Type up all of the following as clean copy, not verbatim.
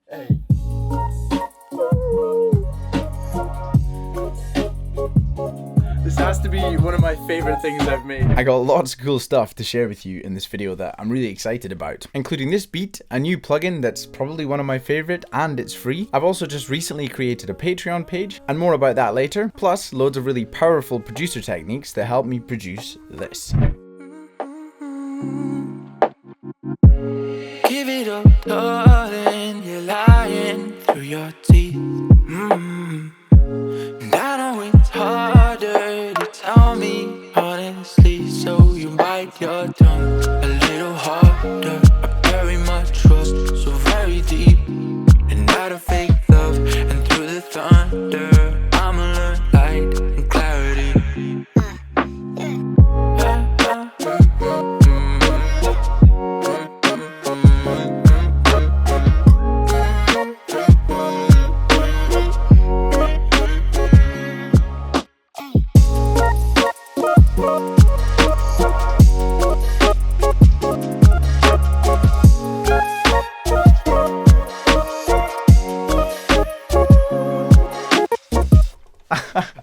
Hey. This has to be one of my favorite things I've made. I got lots of cool stuff to share with you in this video that I'm really excited about, including this beat, a new plugin that's probably one of my favorite, and it's free. I've also just recently created a Patreon page, and more about that later, plus loads of really powerful producer techniques that help me produce this. Give it up, darling, you're lying through your teeth. And I know it's harder to tell me honestly, so you bite your tongue a little harder. I bury my trust so very deep, and out of fake love and through the thunder, I'ma learn light and clarity.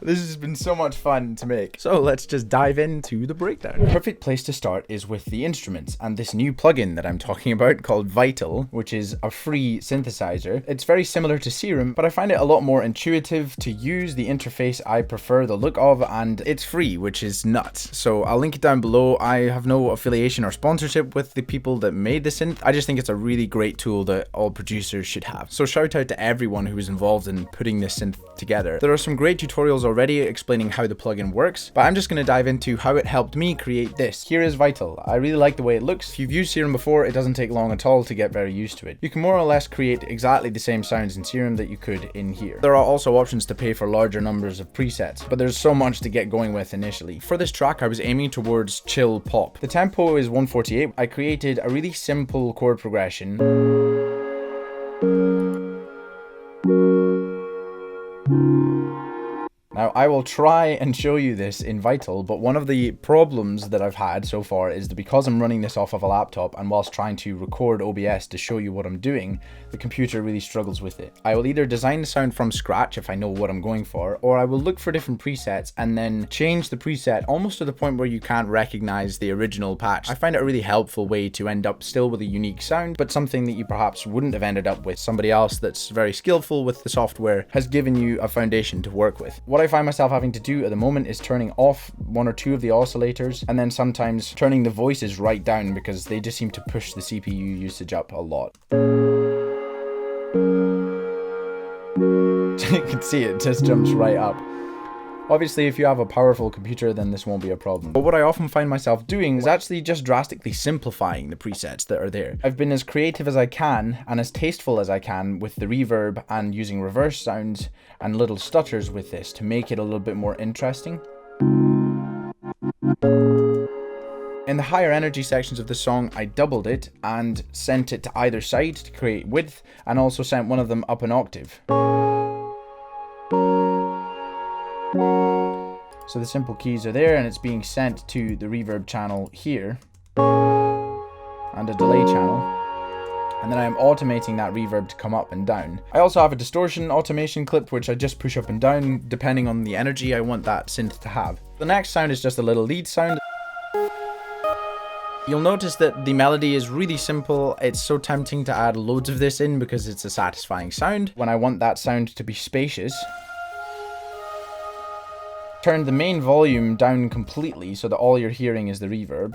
This has been so much fun to make. So let's just dive into the breakdown. The perfect place to start is with the instruments and this new plugin that I'm talking about called Vital, which is a free synthesizer. It's very similar to Serum, but I find it a lot more intuitive to use. The interface I prefer the look of, and it's free, which is nuts. So I'll link it down below. I have no affiliation or sponsorship with the people that made the synth. I just think it's a really great tool that all producers should have. So shout out to everyone who was involved in putting this synth together. There are some great tutorials already explaining how the plugin works, but I'm just going to dive into how it helped me create this. Here is Vital. I really like the way it looks. If you've used Serum before, it doesn't take long at all to get very used to it. You can more or less create exactly the same sounds in Serum that you could in here. There are also options to pay for larger numbers of presets, but there's so much to get going with initially. For this track, I was aiming towards chill pop. The tempo is 148. I created a really simple chord progression. Now, I will try and show you this in Vital, but one of the problems that I've had so far is that because I'm running this off of a laptop and whilst trying to record OBS to show you what I'm doing, the computer really struggles with it. I will either design the sound from scratch if I know what I'm going for, or I will look for different presets and then change the preset almost to the point where you can't recognize the original patch. I find it a really helpful way to end up still with a unique sound, but something that you perhaps wouldn't have ended up with. Somebody else that's very skillful with the software has given you a foundation to work with. What I find myself having to do at the moment is turning off one or two of the oscillators and then sometimes turning the voices right down because they just seem to push the CPU usage up a lot. You can see it just jumps right up. Obviously, if you have a powerful computer, then this won't be a problem. But what I often find myself doing is actually just drastically simplifying the presets that are there. I've been as creative as I can and as tasteful as I can with the reverb and using reverse sounds and little stutters with this to make it a little bit more interesting. In the higher energy sections of the song, I doubled it and sent it to either side to create width, and also sent one of them up an octave. So the simple keys are there and it's being sent to the reverb channel here and a delay channel, and then I'm automating that reverb to come up and down. I also have a distortion automation clip which I just push up and down depending on the energy I want that synth to have. The next sound is just a little lead sound. You'll notice that the melody is really simple. It's so tempting to add loads of this in because it's a satisfying sound. When I want that sound to be spacious, turn the main volume down completely so that all you're hearing is the reverb.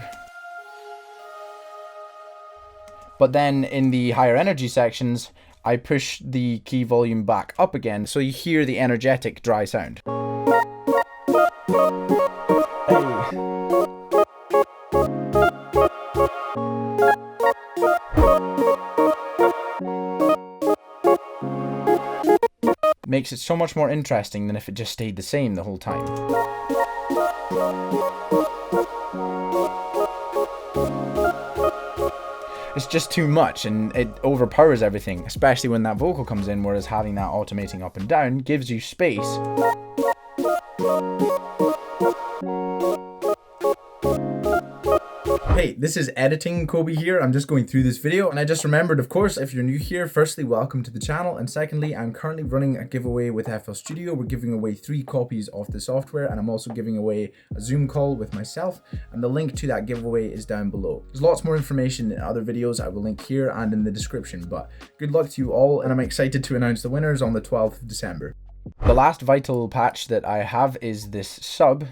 But then in the higher energy sections, I push the key volume back up again so you hear the energetic dry sound. Makes it so much more interesting than if it just stayed the same the whole time. It's just too much and it overpowers everything, especially when that vocal comes in, whereas having that automating up and down gives you space. Hey, this is editing Kobe here. I'm just going through this video and I just remembered, of course, if you're new here, firstly, welcome to the channel. And secondly, I'm currently running a giveaway with FL Studio. We're giving away 3 copies of the software and I'm also giving away a Zoom call with myself. And the link to that giveaway is down below. There's lots more information in other videos I will link here and in the description. But good luck to you all and I'm excited to announce the winners on the 12th of December. The last Vital patch that I have is this sub.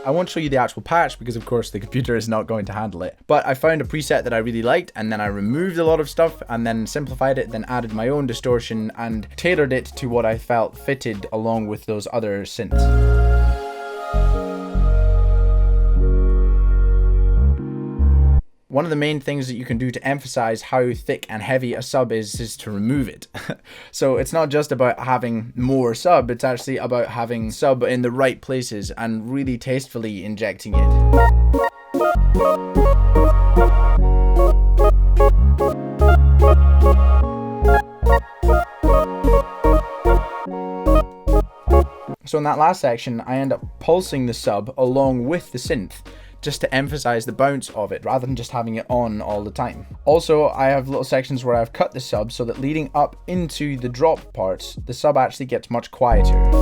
I won't show you the actual patch because of course the computer is not going to handle it. But I found a preset that I really liked and then I removed a lot of stuff and then simplified it, then added my own distortion and tailored it to what I felt fitted along with those other synths. One of the main things that you can do to emphasize how thick and heavy a sub is to remove it. So it's not just about having more sub, it's actually about having sub in the right places and really tastefully injecting it. So in that last section, I end up pulsing the sub along with the synth, just to emphasize the bounce of it rather than just having it on all the time. Also, I have little sections where I've cut the sub so that leading up into the drop parts, the sub actually gets much quieter.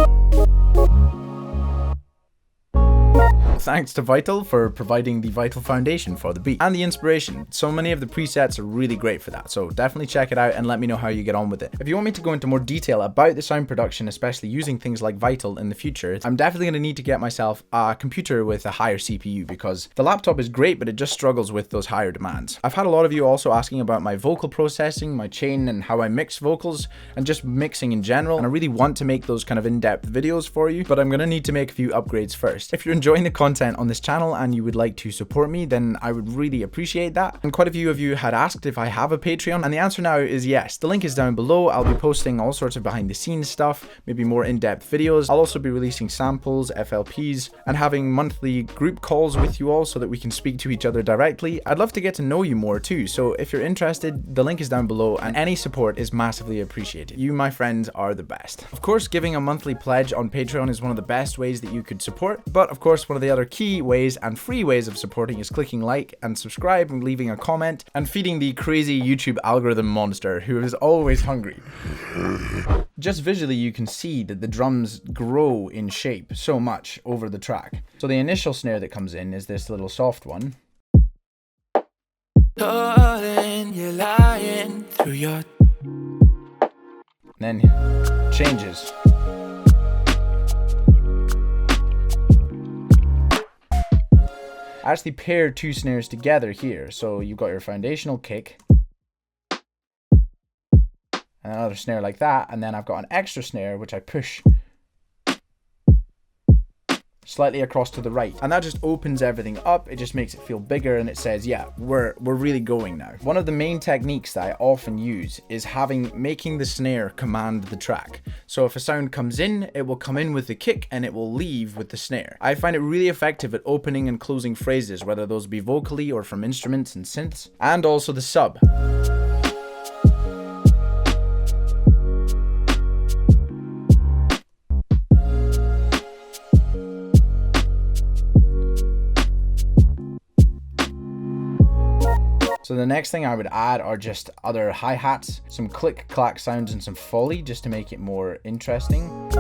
Thanks to Vital for providing the Vital foundation for the beat and the inspiration. So many of the presets are really great for that, so definitely check it out and let me know how you get on with it. If you want me to go into more detail about the sound production, especially using things like Vital in the future, I'm definitely going to need to get myself a computer with a higher CPU because the laptop is great, but it just struggles with those higher demands. I've had a lot of you also asking about my vocal processing, my chain and how I mix vocals and just mixing in general, and I really want to make those kind of in-depth videos for you, but I'm going to need to make a few upgrades first. If you're enjoying the content on this channel and you would like to support me, then I would really appreciate that. And quite a few of you had asked if I have a Patreon, and the answer now is yes. The link is down below. I'll be posting all sorts of behind the scenes stuff, maybe more in-depth videos. I'll also be releasing samples, FLPs, and having monthly group calls with you all so that we can speak to each other directly. I'd love to get to know you more too, so if you're interested, the link is down below and any support is massively appreciated. You, my friends, are the best. Of course, giving a monthly pledge on Patreon is one of the best ways that you could support, but of course, one of the other key ways and free ways of supporting is clicking like and subscribe and leaving a comment and feeding the crazy YouTube algorithm monster who is always hungry. Just visually you can see that the drums grow in shape so much over the track. So the initial snare that comes in is this little soft one. Darling, you're lying through your... Then changes. I actually paired 2 snares together here, so you've got your foundational kick and another snare like that, and then I've got an extra snare which I push slightly across to the right, and that just opens everything up. It just makes it feel bigger and it says, yeah, we're really going now. One of the main techniques that I often use is making the snare command the track. So if a sound comes in, it will come in with the kick and it will leave with the snare. I find it really effective at opening and closing phrases, whether those be vocally or from instruments and synths, and also the sub. So the next thing I would add are just other hi-hats, some click-clack sounds and some Foley just to make it more interesting.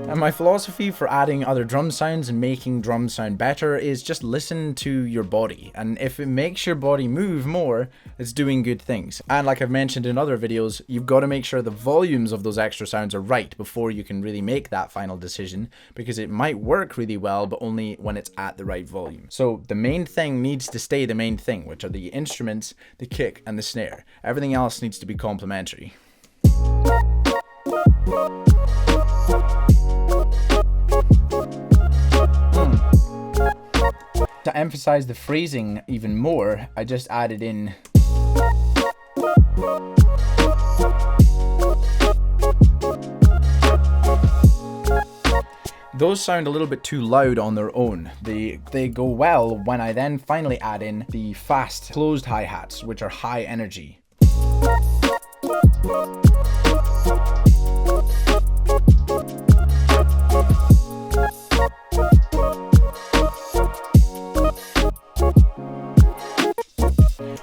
And my philosophy for adding other drum sounds and making drums sound better is just listen to your body. And if it makes your body move more, it's doing good things. And like I've mentioned in other videos, you've got to make sure the volumes of those extra sounds are right before you can really make that final decision, because it might work really well, but only when it's at the right volume. So the main thing needs to stay the main thing, which are the instruments, the kick, and the snare. Everything else needs to be complementary. To emphasize the phrasing even more, I just added in Those sound a little bit too loud on their own. They go well when I then finally add in the fast closed hi-hats, which are high energy.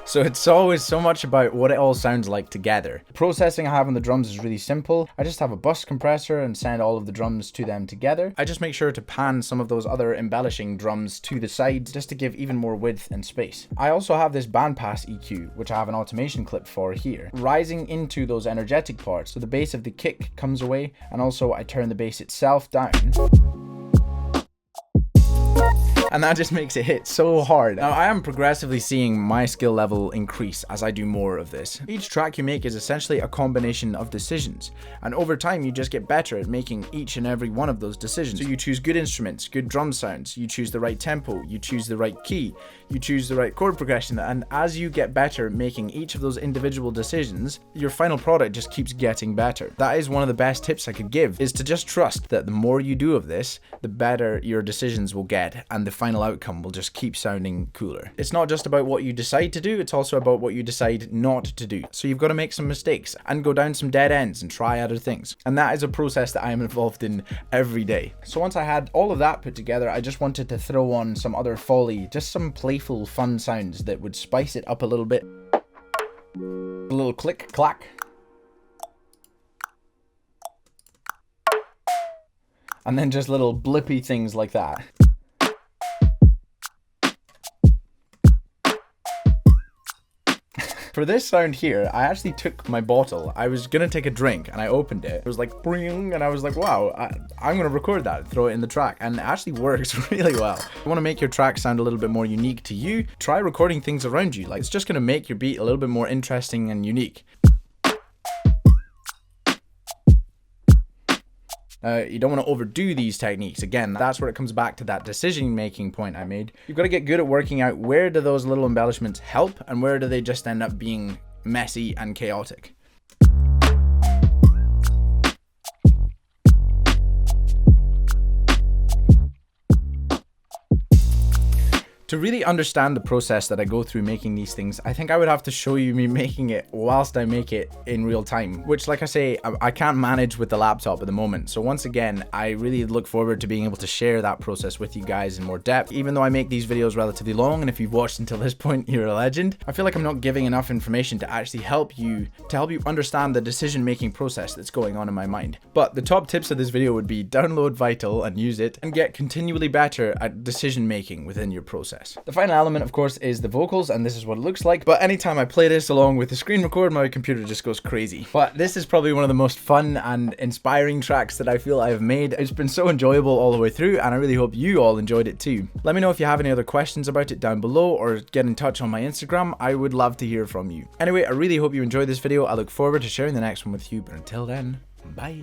So it's always so much about what it all sounds like together. The processing I have on the drums is really simple. I just have a bus compressor and send all of the drums to them together. I just make sure to pan some of those other embellishing drums to the sides just to give even more width and space. I also have this bandpass EQ, which I have an automation clip for here, rising into those energetic parts. So the bass of the kick comes away, and also I turn the bass itself down. And that just makes it hit so hard. Now, I am progressively seeing my skill level increase as I do more of this. Each track you make is essentially a combination of decisions, and over time you just get better at making each and every one of those decisions. So you choose good instruments, good drum sounds, you choose the right tempo, you choose the right key, you choose the right chord progression, and as you get better at making each of those individual decisions, your final product just keeps getting better. That is one of the best tips I could give, is to just trust that the more you do of this, the better your decisions will get, and the final outcome will just keep sounding cooler. It's not just about what you decide to do, it's also about what you decide not to do. So you've got to make some mistakes and go down some dead ends and try other things. And that is a process that I am involved in every day. So once I had all of that put together, I just wanted to throw on some other Foley, just some playful fun sounds that would spice it up a little bit. A little click, clack. And then just little blippy things like that. For this sound here, I actually took my bottle. I was gonna take a drink and I opened it. It was like bring, and I was like, wow, I'm gonna record that, throw it in the track, and it actually works really well. If you wanna make your track sound a little bit more unique to you, try recording things around you. Like, it's just gonna make your beat a little bit more interesting and unique. You don't want to overdo these techniques. Again, that's where it comes back to that decision-making point I made. You've got to get good at working out where do those little embellishments help and where do they just end up being messy and chaotic. To really understand the process that I go through making these things, I think I would have to show you me making it whilst I make it in real time, which, like I say, I can't manage with the laptop at the moment. So once again, I really look forward to being able to share that process with you guys in more depth. Even though I make these videos relatively long, and if you've watched until this point, you're a legend, I feel like I'm not giving enough information to actually help you understand the decision-making process that's going on in my mind. But the top tips of this video would be download Vital and use it, and get continually better at decision-making within your process. The final element, of course, is the vocals, and this is what it looks like. But anytime I play this along with the screen record, my computer just goes crazy. But this is probably one of the most fun and inspiring tracks that I feel I have made. It's been so enjoyable all the way through, and I really hope you all enjoyed it too. Let me know if you have any other questions about it down below, or get in touch on my Instagram. I would love to hear from you. Anyway, I really hope you enjoyed this video. I look forward to sharing the next one with you, but until then, bye.